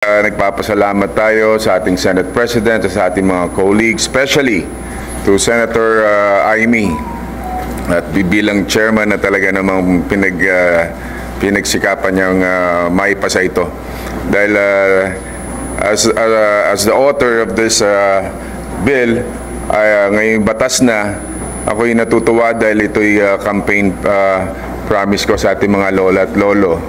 Nagpapasalamat tayo sa ating Senate President at sa ating mga colleagues, especially to Senator Amy at bilang chairman na talaga namang pinagsikapan niyang maipasa ito. Dahil as the author of this bill, ngayong batas na, ako'y natutuwa dahil ito'y campaign promise ko sa ating mga lola at lolo.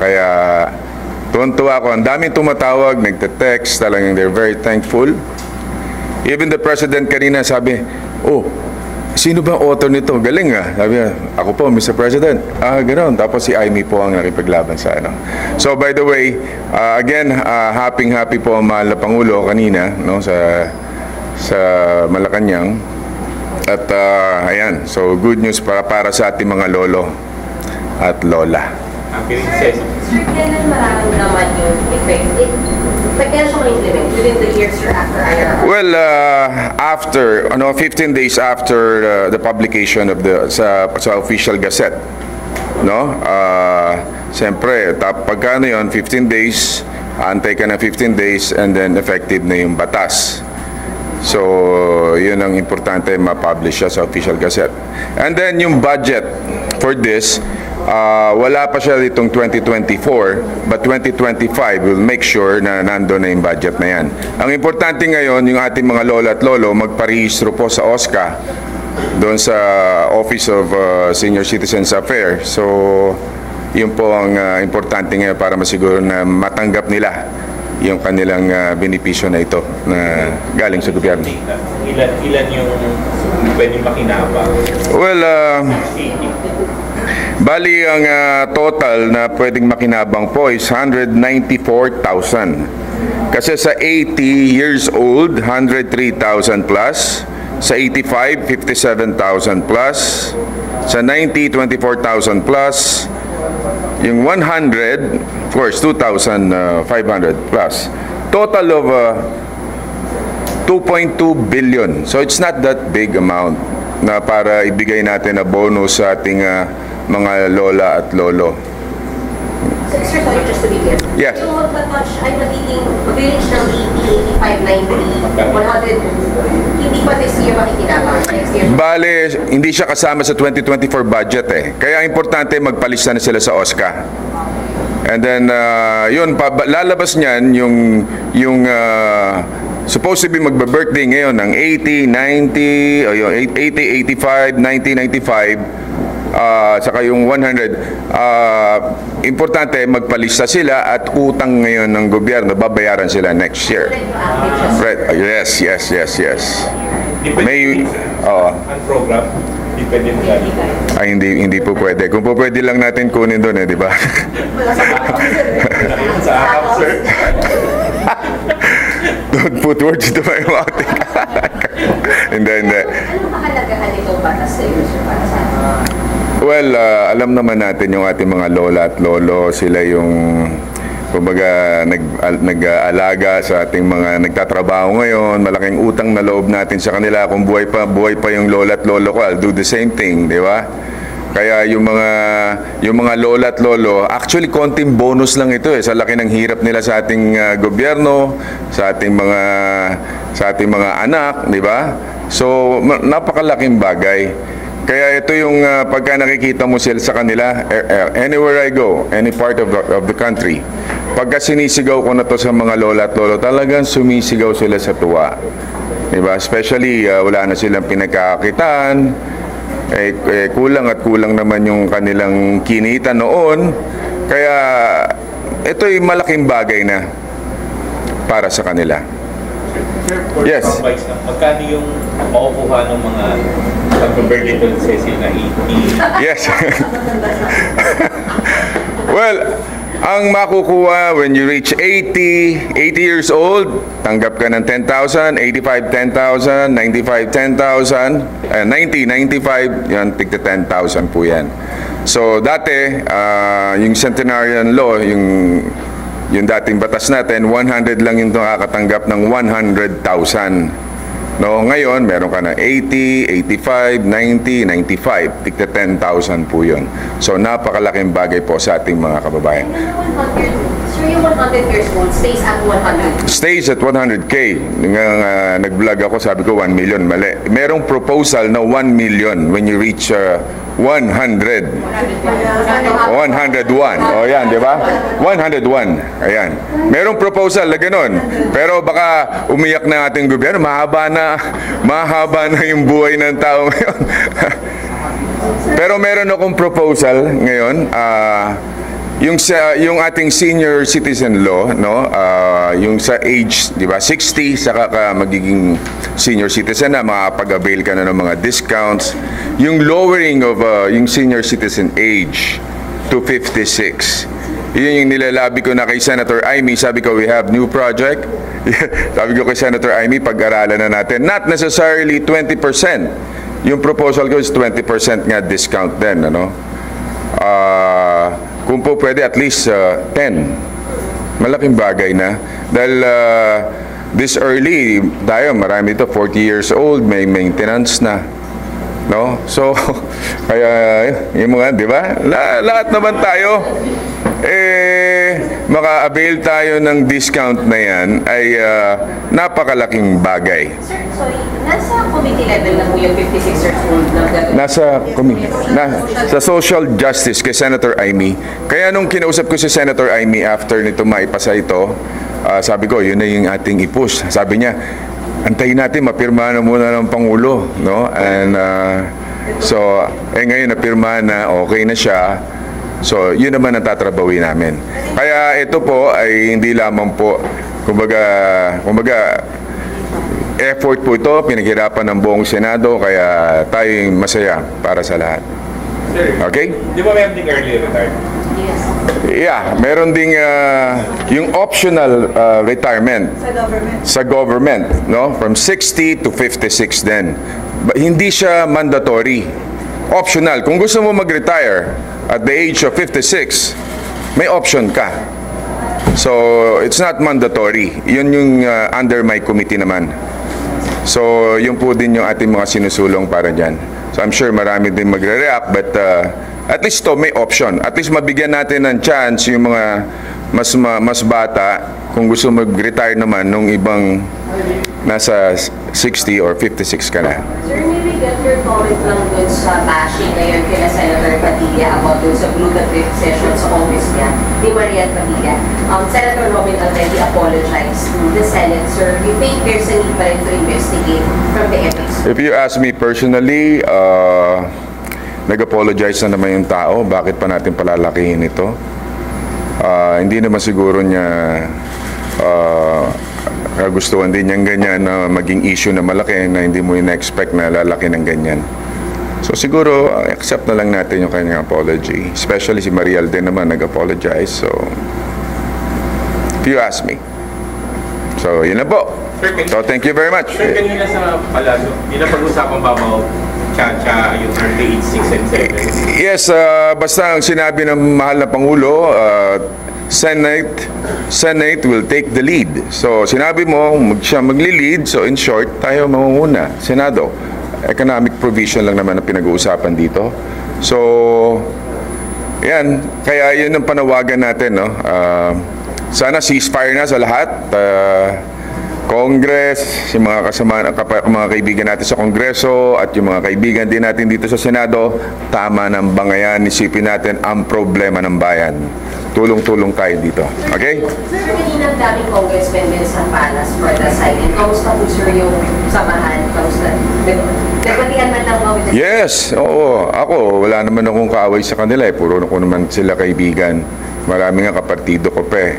Kaya tuwan-tuwa ako. Ang daming tumatawag, nagte-text, talagang they're very thankful. Even the President kanina sabi, oh, sino ba author nito? Galing ah. Sabi niya, ako po, Mr. President. Ganoon. Tapos si Amy po ang nakipaglaban sa ano. So by the way, again, happy po ang mahal na Pangulo kanina, no, sa Malacanang. At ayan, so good news para sa ating mga lolo at lola. Sir, kailan mararamdaman yung effect? Kailan siya ma-implement? Within the years or after IRR? Well, after 15 days after the publication of sa official gazette, no? Siyempre, pagka ano yun, 15 days, antay ka na 15 days and then effective na yung batas. So, yun ang importante, ma-publish siya sa official gazette. And then yung budget for this, wala pa siya ditong 2024, but 2025 will make sure na nando na yung budget na yan. Ang importante ngayon, yung ating mga lola at lolo, magparehistro po sa OSCA, doon sa Office of Senior Citizens Affairs. So, yun po ang importante ngayon para masiguro na matanggap nila yung kanilang benepisyo na ito na galing sa gobyerno. Ilan yung pwedeng makinabang? Well, bali ang total na pwedeng makinabang po is 194,000. Kasi sa 80 years old, 103,000 plus. Sa 85, 57,000 plus. Sa 90, 24,000 plus. Yung 100, of course, 2,500 plus. Total of 2.2 billion. So it's not that big amount na para ibigay natin na bonus sa ating mga lola at lolo. Sir, sorry, just to be clear. Yes. Yung magpa-touch ay magiging mag-reach ng 80, 85, 90, 100, hindi pa this year makikinabang. Next year. Bale, hindi siya kasama sa 2024 budget eh. Kaya importante magpalista na sila sa OSCA. And then, yun, lalabas niyan yung supposed to be magba-birthday ngayon ng 80, 90, o yung 80, 85, 90, 95, saka yung 100, importante magpalista sila at utang ngayon ng gobyerno, babayaran sila next year. Right. Yes. May, Ang program, depende mo gano'n. ay hindi po pwede. Kung po pwede lang natin kunin doon di ba? Sa akap, sir. Don't put words into my mouth. Hindi. Anong kahalagahan nitong batas sa iyo, sir, para sa Well, alam naman natin yung ating mga lola at lolo, sila yung kumbaga nag-aalaga sa ating mga nagtatrabaho ngayon, malaking utang na loob natin sa kanila. Kung buhay pa yung lola at lolo ko, I'll do the same thing, di ba? Kaya yung mga lola at lolo, actually konting bonus lang ito sa laki ng hirap nila sa ating gobyerno, sa ating mga anak, di ba? So napakalaking bagay. Kaya ito yung pagka nakikita mo sila sa kanila, anywhere I go, any part of the country, pagka sinisigaw ko na to sa mga lola at lolo, talagang sumisigaw sila sa tuwa. Diba? Especially wala na silang pinagkakakitaan, kulang naman yung kanilang kinita noon. Kaya ito'y malaking bagay na para sa kanila. Yes. Magkano yung makukuha ng mga pag-birthday to Cecil na 80? Yes. Well, ang makukuha when you reach 80 years old, tanggap ka ng 10,000, 85, 10,000, 95, 10,000, 90, 95, yan, tigta 10,000 po yan. So, dati, yung centenarian law, yung dating batas natin, 100 lang yung nakakatanggap ng 100,000. No, ngayon, meron ka na 80, 85, 90, 95. Tigta 10,000 po yun. So, napakalaking bagay po sa ating mga kababayan. Sir, So yung 100 years old stays at 100? Stays at 100K. Nag-vlog ako, sabi ko 1 million. Mali. Merong proposal na 1 million when you reach 100. 101. O yan, di ba? 101. Ayan. Merong proposal na ganun. Pero baka umiyak na ating gobyerno. Mahaba na yung buhay ng tao ngayon. Pero meron akong proposal ngayon. Yung ating senior citizen law, no, yung sa age, di ba, 60 saka ka magiging senior citizen na makapag-avail ka na ng mga discounts. Yung lowering of yung senior citizen age to 56. Yun yung nilalabi ko na kay Senator Amy. Sabi ko, we have new project. Sabi ko kay Senator Amy, pag-aralan na natin. Not necessarily 20%. Yung proposal ko is 20% nga discount din, ano? Kung po pwede, at least 10. Malaking bagay na. Dahil this early, tayo, marami ito, 40 years old, may maintenance na. No? So, kaya, yung mga, di ba? Lahat naman tayo, maka-avail tayo ng discount na yan ay napakalaking bagay. Sir, sorry, nasa committee level na po yung 56 years old na Sa social justice kay Senator Amy. Kaya nung kinausap ko si Senator Amy after nito maipasa ito, sabi ko, yun na yung ating i-push. Sabi niya, antayin natin, mapirma na muna ng Pangulo. No? And so, ngayon napirma na, okay na siya. So, yun naman ang tatrabawin namin. Kaya ito po ay hindi lamang po, kumbaga effort po ito, pinaghirapan ng buong Senado, kaya tayo masaya para sa lahat. Okay? Di ba meron ding early retirement? Yes. Yeah, meron ding yung optional retirement sa government, no? From 60 to 56 din. Hindi siya mandatory. Optional. Kung gusto mo mag-retire at the age of 56, may option ka. So, it's not mandatory. Yun yung under my committee naman. So, yun po din yung ating mga sinusulong para dyan. So, I'm sure marami din magre-react, but at least to may option. At least mabigyan natin ng chance yung mga mas bata kung gusto mag-retire naman nung ibang nasa 60 or 56 ka na. Sir, may we get your comment lang dun sa bashing ngayon kina Senator Padilla about dun sa glutathione session sa office niya ni Marian Padilla. Senator Robin already apologized to the Senate. Sir, do you think there's a need pa rin to investigate from the ethics? If you ask me personally, nag-apologize na naman yung tao. Bakit pa natin palalakihin ito? Hindi naman siguro niya kagustuhan din niyang ganyan na maging issue na malaki na hindi mo ina-expect na lalaki ng ganyan. So siguro, accept na lang natin yung kanyang apology. Especially si Mariel din naman nag-apologize. So, if you ask me. So, yun na po. So, thank you very much. Sir, kanina sa Palazzo, pinapag-usapan ba mo cha-cha yung 38, 6, and 7? Yes, basta ang sinabi ng mahal na Pangulo, Senate will take the lead. So, sinabi mo, siya magli-lead. So, in short, tayo mamuna. Senado. Economic provision lang naman ang pinag-uusapan dito. So, yan. Kaya yun ang panawagan natin, no? Sana ceasefire na sa lahat. Congress, yung mga mga kaibigan natin sa Kongreso at yung mga kaibigan din natin dito sa Senado, tama ng bangayan, isipin natin ang problema ng bayan. Tulong-tulong tayo dito. Okay? Sir, kanina ang daming congressmen din sa Palas for the signing. Kamusta po, sir, yung samahan? Kamusta? Nagbatihan man lang kami. Yes, oo. Ako, wala naman akong kaaway sa kanila. Puro ko naman sila kaibigan. Marami nga kapartido ko pa eh.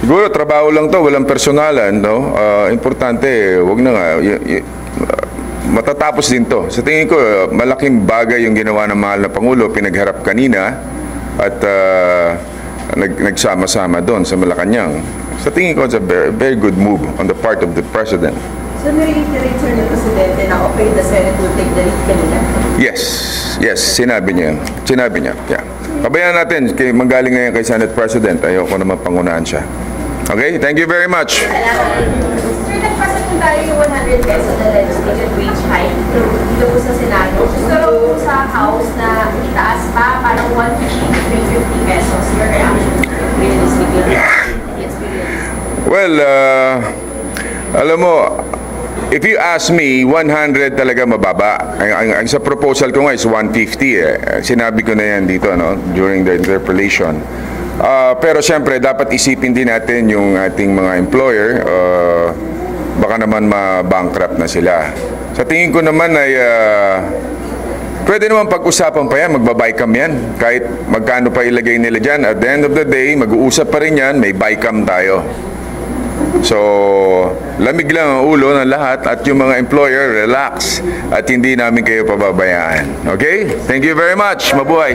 Siguro, trabaho lang to, walang personalan, no? Importante, wag na nga. Matatapos din to. Sa tingin ko, malaking bagay yung ginawa ng mahal na Pangulo, pinagharap kanina at nagsama-sama doon sa Malacanang. Sa tingin ko, it's a very, very good move on the part of the President. So, nare-reiterate, sir, ng Presidente na okay, the Senate will take the lead kanina? Yes, sinabi niya. Sinabi niya, yeah. Pabayaan natin, manggaling ngayon kay Senate President, ayoko naman pangunahan siya. Okay, thank you very much. Salamat. Sir, nagpasa po kung tayo yung 100 pesos na legislative wage hike dito po sa Senado, gusto raw po sa House na itaas pa parang 150 to 350 pesos. Your reaction? Realistically? Yes, realistic. Well, alam mo, if you ask me, 100 talaga mababa. Ang sa proposal ko nga is 150 eh. Sinabi ko na yan dito, no, during the interpellation. Pero siyempre, dapat isipin din natin yung ating mga employer. Baka naman ma-bankrupt na sila. Sa tingin ko naman ay pwede naman pag-usapan pa yan, magba-bycam yan. Kahit magkano pa ilagay nila dyan, at the end of the day, mag-uusap pa rin yan, may bycam tayo. So, lamig lang ang ulo ng lahat at yung mga employer, relax at hindi namin kayo pababayaan. Okay? Thank you very much. Mabuhay.